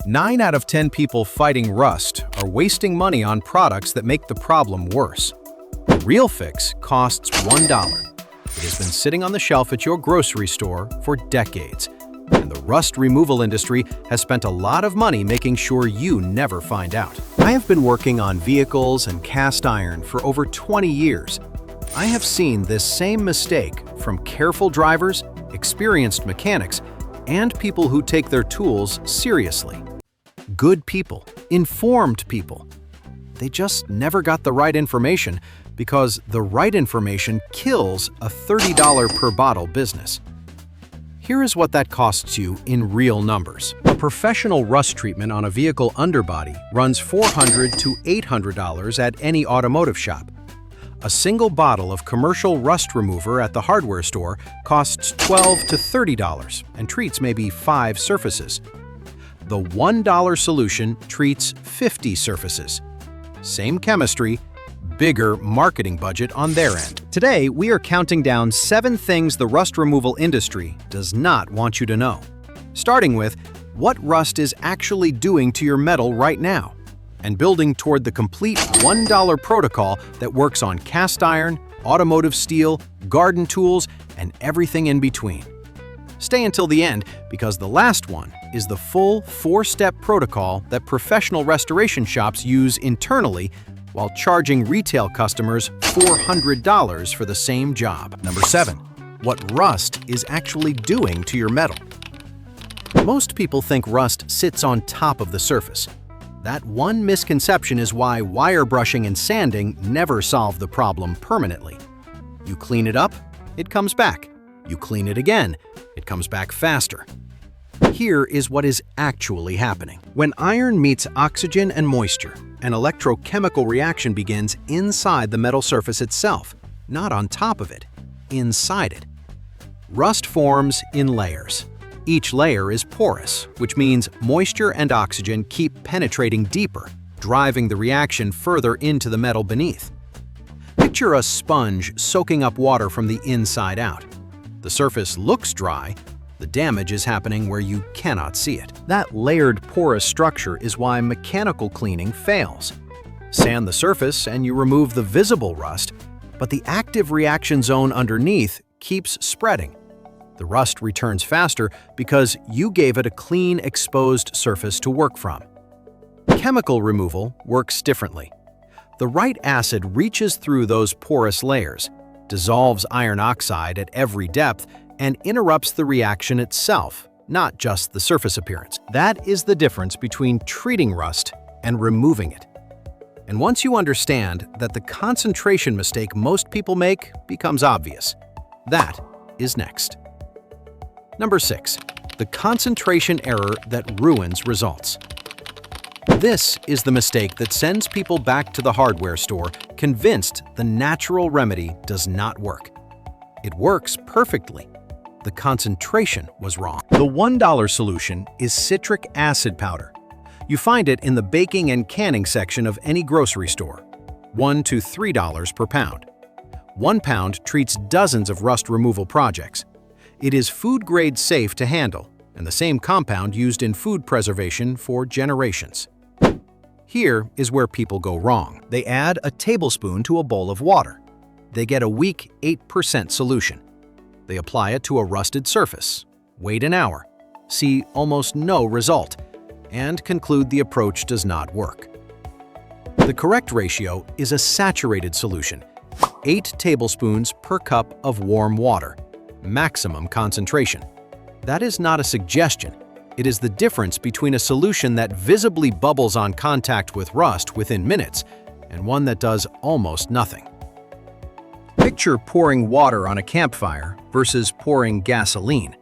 9 out of 10 people fighting rust are wasting money on products that make the problem worse. The real fix costs $1. It has been sitting on the shelf at your grocery store for decades, and the rust removal industry has spent a lot of money making sure you never find out. I have been working on vehicles and cast iron for over 20 years. I have seen this same mistake from careful drivers, experienced mechanics, and people who take their tools seriously. Good people, informed people. They just never got the right information because the right information kills a $30 per bottle business. Here is what that costs you in real numbers. A professional rust treatment on a vehicle underbody runs $400 to $800 at any automotive shop. A single bottle of commercial rust remover at the hardware store costs $12 to $30 and treats maybe 5 surfaces. The $1 solution treats 50 surfaces. Same chemistry, bigger marketing budget on their end. Today, we are counting down 7 things the rust removal industry does not want you to know. Starting with what rust is actually doing to your metal right now, and building toward the complete $1 protocol that works on cast iron, automotive steel, garden tools, and everything in between. Stay until the end because the last one is the full 4-step protocol that professional restoration shops use internally while charging retail customers $400 for the same job. Number 7. What rust is actually doing to your metal. Most people think rust sits on top of the surface. That one misconception is why wire brushing and sanding never solve the problem permanently. You clean it up, it comes back. You clean it again, it comes back faster. Here is what is actually happening. When iron meets oxygen and moisture, an electrochemical reaction begins inside the metal surface itself, not on top of it, inside it. Rust forms in layers. Each layer is porous, which means moisture and oxygen keep penetrating deeper, driving the reaction further into the metal beneath. Picture a sponge soaking up water from the inside out. The surface looks dry. The damage is happening where you cannot see it. That layered porous structure is why mechanical cleaning fails. Sand the surface and you remove the visible rust, but the active reaction zone underneath keeps spreading. The rust returns faster because you gave it a clean, exposed surface to work from. Chemical removal works differently. The right acid reaches through those porous layers, dissolves iron oxide at every depth, and interrupts the reaction itself, not just the surface appearance. That is the difference between treating rust and removing it. And once you understand that the concentration mistake most people make becomes obvious, that is next. Number 6. The concentration error that ruins results. This is the mistake that sends people back to the hardware store convinced the natural remedy does not work. It works perfectly. The concentration was wrong. The $1 solution is citric acid powder. You find it in the baking and canning section of any grocery store, $1 to $3 per pound. 1 pound treats dozens of rust removal projects. It is food-grade safe to handle, and the same compound used in food preservation for generations. Here is where people go wrong. They add a tablespoon to a bowl of water. They get a weak 8% solution. They apply it to a rusted surface, wait an hour, see almost no result, and conclude the approach does not work. The correct ratio is a saturated solution, 8 tablespoons per cup of warm water, maximum concentration. That is not a suggestion. It is the difference between a solution that visibly bubbles on contact with rust within minutes and one that does almost nothing. Picture pouring water on a campfire versus pouring gasoline.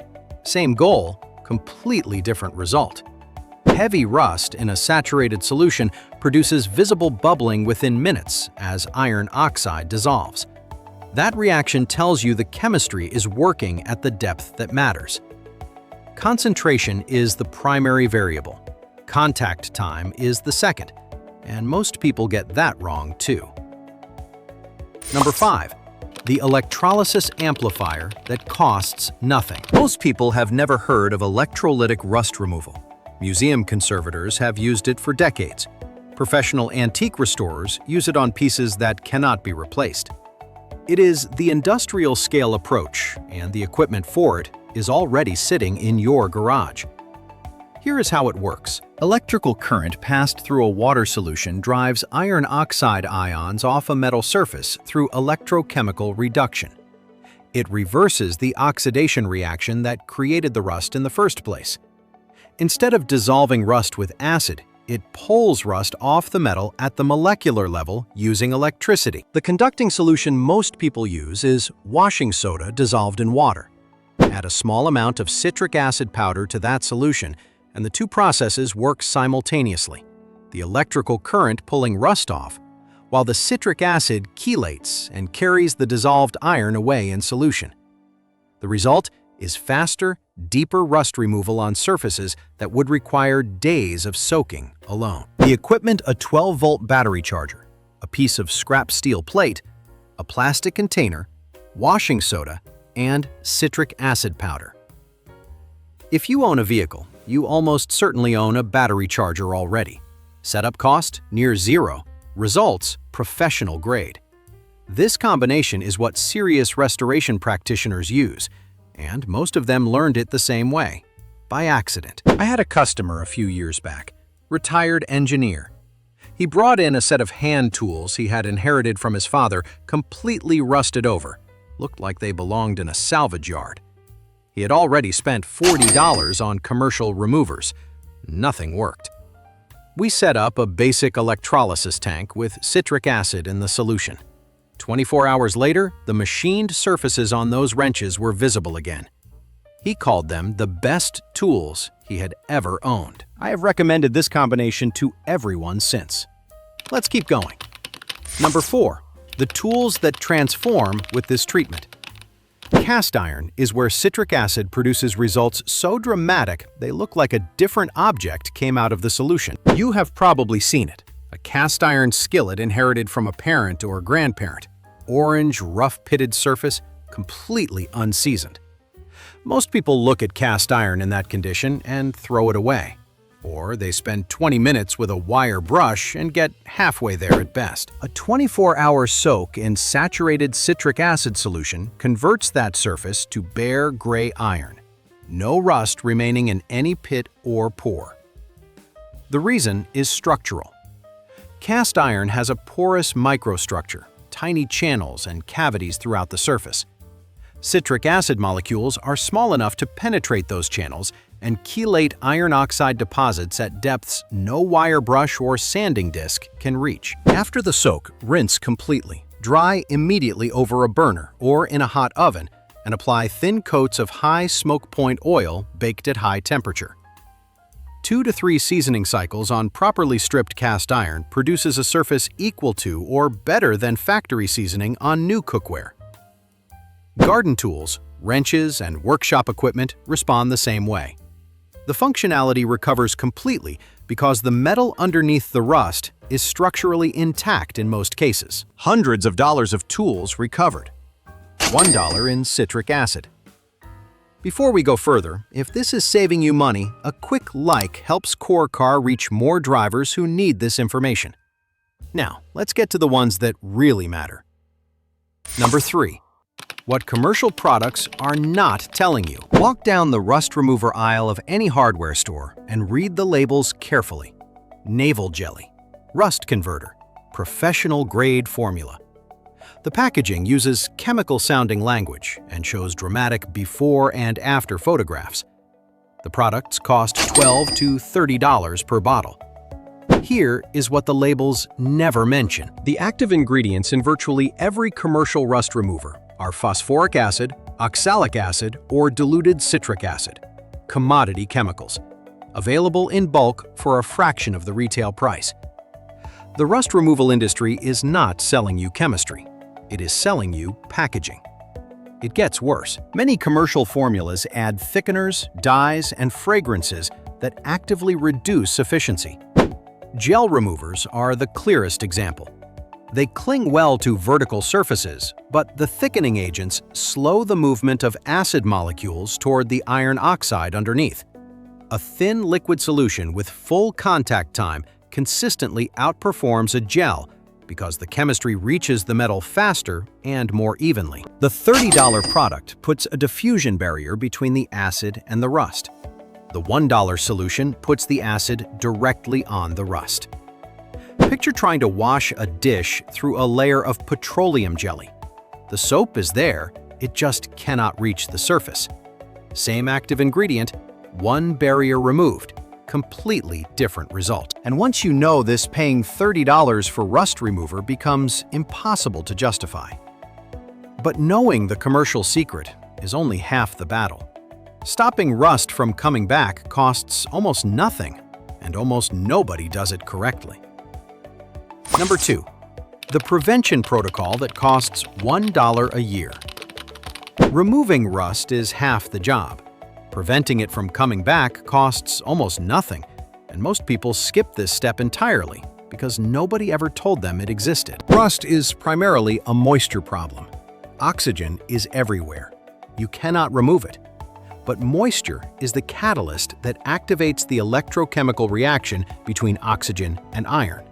Same goal, completely different result. Heavy rust in a saturated solution produces visible bubbling within minutes as iron oxide dissolves. That reaction tells you the chemistry is working at the depth that matters. Concentration is the primary variable. Contact time is the second, and most people get that wrong too. Number 5. The electrolysis amplifier that costs nothing. Most people have never heard of electrolytic rust removal. Museum conservators have used it for decades. Professional antique restorers use it on pieces that cannot be replaced. It is the industrial-scale approach, and the equipment for it is already sitting in your garage. Here is how it works. Electrical current passed through a water solution drives iron oxide ions off a metal surface through electrochemical reduction. It reverses the oxidation reaction that created the rust in the first place. Instead of dissolving rust with acid, it pulls rust off the metal at the molecular level using electricity. The conducting solution most people use is washing soda dissolved in water. Add a small amount of citric acid powder to that solution, and the two processes work simultaneously, the electrical current pulling rust off, while the citric acid chelates and carries the dissolved iron away in solution. The result is faster, deeper rust removal on surfaces that would require days of soaking alone. The equipment: a 12-volt battery charger, a piece of scrap steel plate, a plastic container, washing soda, and citric acid powder. If you own a vehicle, you almost certainly own a battery charger already. Setup cost: near zero. Results: professional grade. This combination is what serious restoration practitioners use, and most of them learned it the same way, by accident. I had a customer a few years back, retired engineer. He brought in a set of hand tools he had inherited from his father, completely rusted over. Looked like they belonged in a salvage yard. He had already spent $40 on commercial removers. Nothing worked. We set up a basic electrolysis tank with citric acid in the solution. 24 hours later, the machined surfaces on those wrenches were visible again. He called them the best tools he had ever owned. I have recommended this combination to everyone since. Let's keep going. Number 4. The tools that transform with this treatment. Cast iron is where citric acid produces results so dramatic they look like a different object came out of the solution. You have probably seen it. A cast iron skillet inherited from a parent or grandparent. Orange, rough-pitted surface, completely unseasoned. Most people look at cast iron in that condition and throw it away. Or they spend 20 minutes with a wire brush and get halfway there at best. A 24-hour soak in saturated citric acid solution converts that surface to bare gray iron. No rust remaining in any pit or pore. The reason is structural. Cast iron has a porous microstructure, tiny channels and cavities throughout the surface. Citric acid molecules are small enough to penetrate those channels and chelate iron oxide deposits at depths no wire brush or sanding disc can reach. After the soak, rinse completely. Dry immediately over a burner or in a hot oven and apply thin coats of high smoke point oil baked at high temperature. 2 to 3 seasoning cycles on properly stripped cast iron produces a surface equal to or better than factory seasoning on new cookware. Garden tools, wrenches, and workshop equipment respond the same way. The functionality recovers completely because the metal underneath the rust is structurally intact in most cases. Hundreds of dollars of tools recovered. $1 in citric acid. Before we go further, if this is saving you money, a quick like helps Core Car reach more drivers who need this information. Now, let's get to the ones that really matter. Number 3. What commercial products are not telling you. Walk down the rust remover aisle of any hardware store and read the labels carefully. Navel jelly, rust converter, professional grade formula. The packaging uses chemical-sounding language and shows dramatic before and after photographs. The products cost $12 to $30 per bottle. Here is what the labels never mention. The active ingredients in virtually every commercial rust remover are phosphoric acid, oxalic acid, or diluted citric acid, commodity chemicals, available in bulk for a fraction of the retail price. The rust removal industry is not selling you chemistry. It is selling you packaging. It gets worse. Many commercial formulas add thickeners, dyes, and fragrances that actively reduce efficiency. Gel removers are the clearest example. They cling well to vertical surfaces, but the thickening agents slow the movement of acid molecules toward the iron oxide underneath. A thin liquid solution with full contact time consistently outperforms a gel because the chemistry reaches the metal faster and more evenly. The $30 product puts a diffusion barrier between the acid and the rust. The $1 solution puts the acid directly on the rust. Picture trying to wash a dish through a layer of petroleum jelly. The soap is there, it just cannot reach the surface. Same active ingredient, one barrier removed. Completely different result. And once you know this, paying $30 for rust remover becomes impossible to justify. But knowing the commercial secret is only half the battle. Stopping rust from coming back costs almost nothing, and almost nobody does it correctly. Number 2. The prevention protocol that costs $1 a year. Removing rust is half the job. Preventing it from coming back costs almost nothing, and most people skip this step entirely because nobody ever told them it existed. Rust is primarily a moisture problem. Oxygen is everywhere. You cannot remove it. But moisture is the catalyst that activates the electrochemical reaction between oxygen and iron.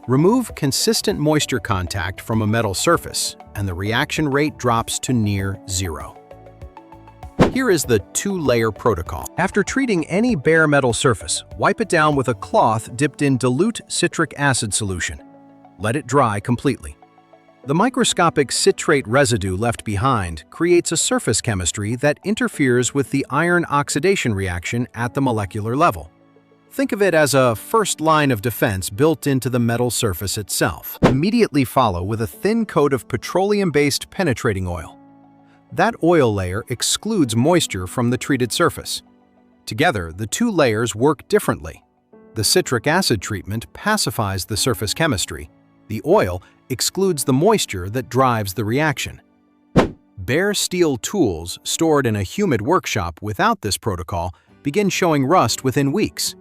Remove consistent moisture contact from a metal surface, and the reaction rate drops to near zero. Here is the 2-layer protocol. After treating any bare metal surface, wipe it down with a cloth dipped in dilute citric acid solution. Let it dry completely. The microscopic citrate residue left behind creates a surface chemistry that interferes with the iron oxidation reaction at the molecular level. Think of it as a first line of defense built into the metal surface itself. Immediately follow with a thin coat of petroleum-based penetrating oil. That oil layer excludes moisture from the treated surface. Together, the 2 layers work differently. The citric acid treatment pacifies the surface chemistry. The oil excludes the moisture that drives the reaction. Bare steel tools stored in a humid workshop without this protocol begin showing rust within weeks.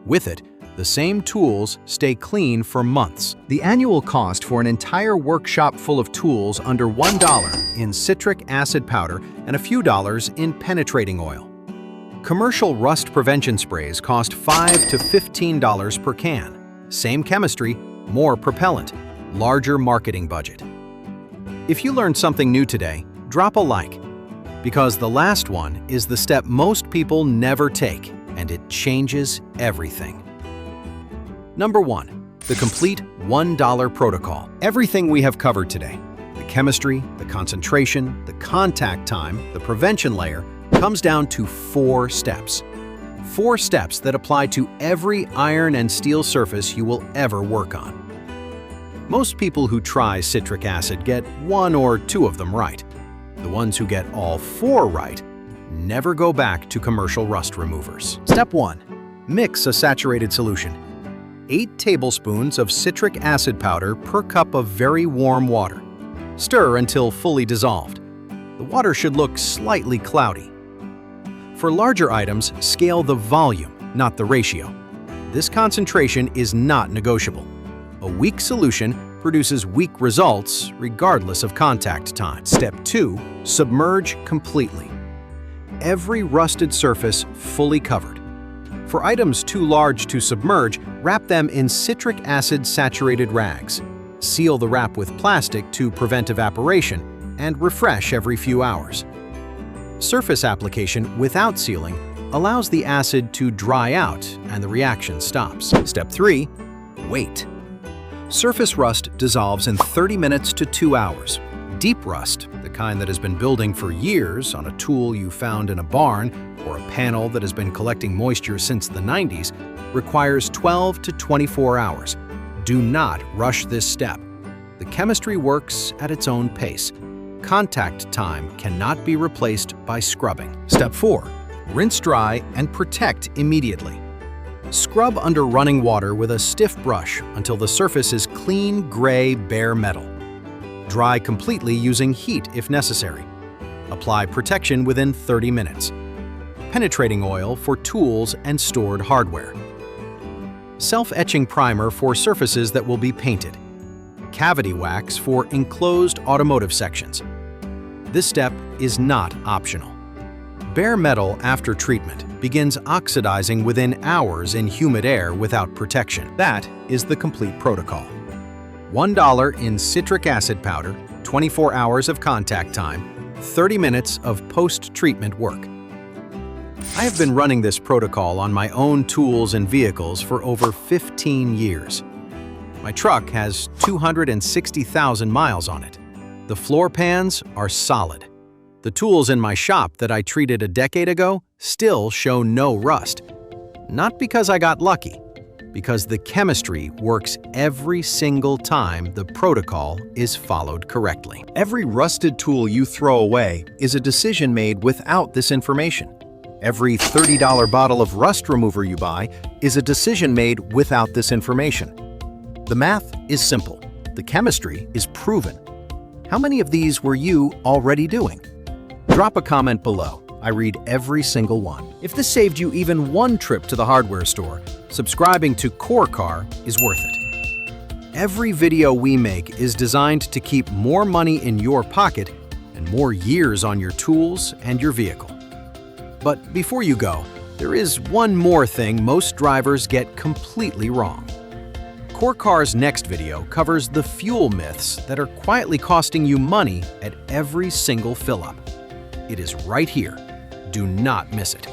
With it, the same tools stay clean for months. The annual cost for an entire workshop full of tools under $1 in citric acid powder and a few dollars in penetrating oil. Commercial rust prevention sprays cost $5 to $15 per can. Same chemistry, more propellant, larger marketing budget. If you learned something new today, drop a like, because the last one is the step most people never take, and it changes everything. Number 1. The complete $1 protocol. Everything we have covered today, the chemistry, the concentration, the contact time, the prevention layer, comes down to 4 steps. 4 steps that apply to every iron and steel surface you will ever work on. Most people who try citric acid get 1 or 2 of them right. The ones who get all 4 right never go back to commercial rust removers. Step 1. Mix a saturated solution. 8 tablespoons of citric acid powder per cup of very warm water. Stir until fully dissolved. The water should look slightly cloudy. For larger items, scale the volume, not the ratio. This concentration is not negotiable. A weak solution produces weak results regardless of contact time. Step 2. Submerge completely. Every rusted surface fully covered. For items too large to submerge, wrap them in citric acid-saturated rags. Seal the wrap with plastic to prevent evaporation, and refresh every few hours. Surface application without sealing allows the acid to dry out and the reaction stops. Step 3. Wait. Surface rust dissolves in 30 minutes to 2 hours. Deep rust, the kind that has been building for years on a tool you found in a barn or a panel that has been collecting moisture since the 90s, requires 12 to 24 hours. Do not rush this step. The chemistry works at its own pace. Contact time cannot be replaced by scrubbing. Step 4. Rinse dry and protect immediately. Scrub under running water with a stiff brush until the surface is clean, gray, bare metal. Dry completely using heat if necessary. Apply protection within 30 minutes. Penetrating oil for tools and stored hardware. Self-etching primer for surfaces that will be painted. Cavity wax for enclosed automotive sections. This step is not optional. Bare metal after treatment begins oxidizing within hours in humid air without protection. That is the complete protocol. $1 in citric acid powder, 24 hours of contact time, 30 minutes of post-treatment work. I have been running this protocol on my own tools and vehicles for over 15 years. My truck has 260,000 miles on it. The floor pans are solid. The tools in my shop that I treated a decade ago still show no rust. Not because I got lucky, because the chemistry works every single time the protocol is followed correctly. Every rusted tool you throw away is a decision made without this information. Every $30 bottle of rust remover you buy is a decision made without this information. The math is simple. The chemistry is proven. How many of these were you already doing? Drop a comment below. I read every single one. If this saved you even one trip to the hardware store, subscribing to Core Car is worth it. Every video we make is designed to keep more money in your pocket and more years on your tools and your vehicle. But before you go, there is one more thing most drivers get completely wrong. Core Car's next video covers the fuel myths that are quietly costing you money at every single fill-up. It is right here. Do not miss it.